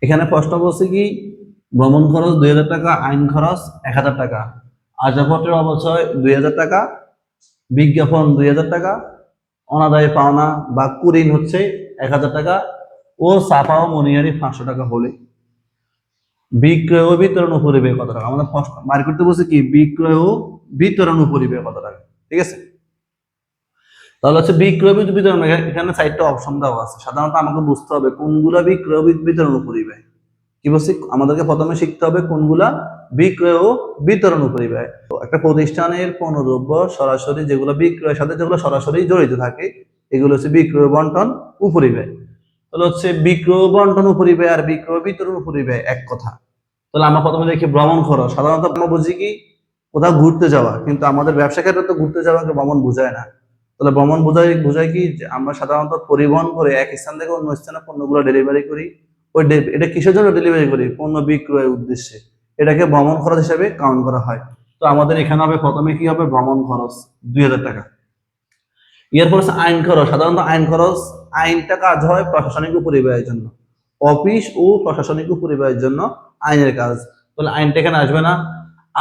এখানে প্রশ্ন বলছে কি, ভ্রমণ খরচ 2000 টাকা, আইন খরচ 1000 টাকা, আসবাবপত্রের অবচয় 2000 টাকা, বিজ্ঞাপন 2000 টাকা, অনাদায়ী পাওনা বা কুরিন হচ্ছে 1000 টাকা ও ছাপা ও মনিহারি 500 টাকা হলে বিক্রয় ও বিতরণ উপরিব্যয় কত টাকা? আমাদের বার করতে বলছে কি, বিক্রয় ও বিতরণ উপরিব্যয় কত টাকা। ঠিক আছে, তাহলে হচ্ছে বিক্রয় বিতরণ, এখানে 4টা অপশন দেওয়া আছে। সাধারণত আমাকে বুঝতে হবে কোনগুলা বিক্রয় বিতরণ উপরিব্যয়। কি বলছি, আমাদেরকে প্রথমে শিখতে হবে কোনগুলা বিক্রয় ও বিতরণ উপরিব্যয়। একটা প্রতিষ্ঠানের পণ্যদ্রব্য সরাসরি যেগুলো বিক্রয়ের সাথে যেগুলো সরাসরি জড়িত থাকে, এগুলো হচ্ছে বিক্রয় বন্টন উপরিব্যয়। তাহলে হচ্ছে বিক্রয় বন্টন উপরিব্যয় আর বিক্রয় বিতরণ উপরিব্যয় এক কথা। তাহলে আমরা প্রথমে দেখি ভ্রমণ খরচ। সাধারণত আমরা বুঝি কি, কোথাও ঘুরতে যাওয়া, কিন্তু আমাদের ব্যবসা ক্ষেত্রে তো ঘুরতে যাওয়াকে ভ্রমণ বোঝায় না। তাহলে ভ্রমণ বোঝায় কি, যে আমরা সাধারণত পরিবহন করে এক স্থান থেকে অন্য স্থানে পণ্যগুলো ডেলিভারি করি। এটা কিসের জন্য ডেলিভারি করি? পণ্য বিক্রয়ের উদ্দেশ্যে। এটাকে ভ্রমণ খরচ হিসেবে কাউন্ট করা হয়। তো আমাদের এখানে হবে প্রথমে কি হবে, ভ্রমণ খরচ 2000 টাকা। এরপর হচ্ছে আইন খরচ। সাধারণত আইনটা কাজ হয় প্রশাসনিক উপরিব্যয়ের জন্য, অফিস ও প্রশাসনিক উপরিব্যয়ের জন্য আইনের কাজ। তাহলে আইনটা এখানে আসবে না।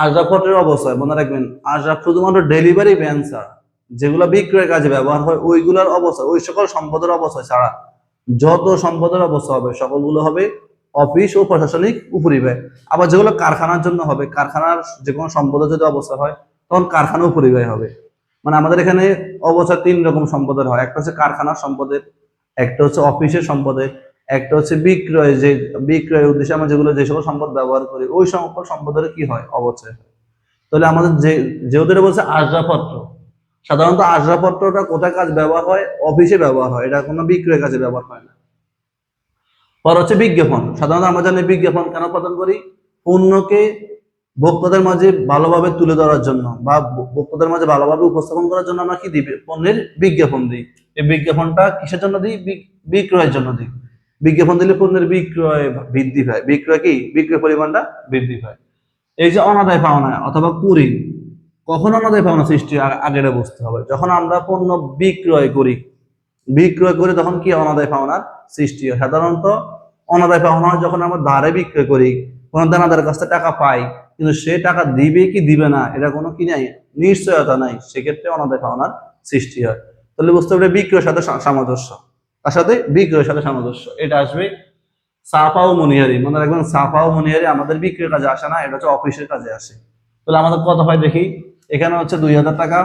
আসবাবপত্রের অবস্থা মনে রাখবেন, আসবাব শুধুমাত্র ডেলিভারি ভ্যান ছাড়া, যেগুলো বিক্রয়ের কাজে ব্যবহার হয় ওইগুলোর অবস্থা, ওই সকল সম্পদের অবস্থা ছাড়া যত সম্পদের অবস্থা হবে সকলগুলো হবে অফিস ও প্রশাসনিক উপরিব্যয়। আবার যেগুলো কারখানার জন্য হবে, কারখানার যে কোনো সম্পদের যদি অবস্থা হয় তখন কারখানা উপরিব্যয় হবে। মানে আমাদের এখানে অবস্থা 3 রকম সম্পদের হয়, একটা হচ্ছে কারখানার সম্পদের, একটা হচ্ছে অফিসের সম্পদের, একটা হচ্ছে বিক্রয়ের উদ্দেশ্যে আমরা যে সকল সম্পদ ব্যবহার করি ওই সকল সম্পদের কি হয়, অবচয়। তাহলে আমাদের যেহেতু এটা বলছে আসবাবপত্র, সাধারণত আসবাবপত্রটা কোথায় কাজ ব্যবহার হয়? অফিসে ব্যবহার হয়, এটা কোনো বিক্রয়ের কাজে ব্যবহার হয় না। পর হচ্ছে বিজ্ঞাপন। সাধারণত আমরা জানি বিজ্ঞাপন কেন প্রদান করি? পণ্যকে ভোক্তাদের মাঝে ভালোভাবে তুলে ধরার জন্য বা ভোক্তাদের মাঝে ভালোভাবে উপস্থাপন করার জন্য আমরা কি দিই? পণ্যের বিজ্ঞাপন দিই। এই বিজ্ঞাপনটা কিসের জন্য দিই? বিক্রয়ের জন্য দিই। বিজ্ঞাপন দিলে পণ্যের বিক্রয় বৃদ্ধি পায়। বিক্রয় পরিমাণটা বৃদ্ধি পায়। এই যে অনাদায় পাওনা অথবা কুরিন, কখন অনাদায় পাওনা সৃষ্টি আগে বুঝতে হবে। যখন আমরা পণ্য বিক্রয় করি তখন কি অনাদায় পাওনার সৃষ্টি হয়। সাধারণত অনাদায় পাওনা হয় যখন আমরা ধারে বিক্রয় করি, কোনো দানাদারের কাছ থেকে টাকা পাই, কিন্তু সে টাকা দিবে কি দিবে না এটা কোনো কি নাই, নিশ্চয়তা নাই, সেক্ষেত্রে অনাদায় পাওনার সৃষ্টি হয়। তাহলে বুঝতে হবে বিক্রয়ের সাথে সামঞ্জস্য, তার সাথে বিক্রয়ের সাথে সামঞ্জস্য, এটা আসবে ছাপা ও মনিহারি। মনে রাখবেন, ছাপা ও মনিহারি আমাদের বিক্রয়ের কাজে আসে না, এটা হচ্ছে অফিসের কাজে আসে। তাহলে আমাদের কত হয় দেখি, এখানে হচ্ছে 2000 টাকা,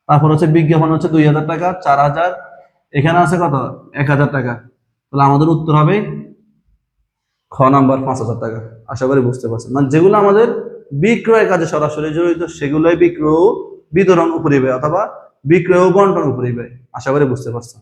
তারপর হচ্ছে বিজ্ঞাপন হচ্ছে 2000 টাকা, 4000, এখানে আছে কত, 1000 টাকা। তাহলে আমাদের উত্তর হবে খ নাম্বার 5000 টাকা। আশা করি বুঝতে পারছেন। মানে যেগুলো আমাদের বিক্রয়ের কাজে সরাসরি জড়িত সেগুলোই বিক্রয় বিতরণ উপরিব্যয় অথবা বিক্রয় বন্টন উপরিব্যয়। আশা করি বুঝতে পারছেন।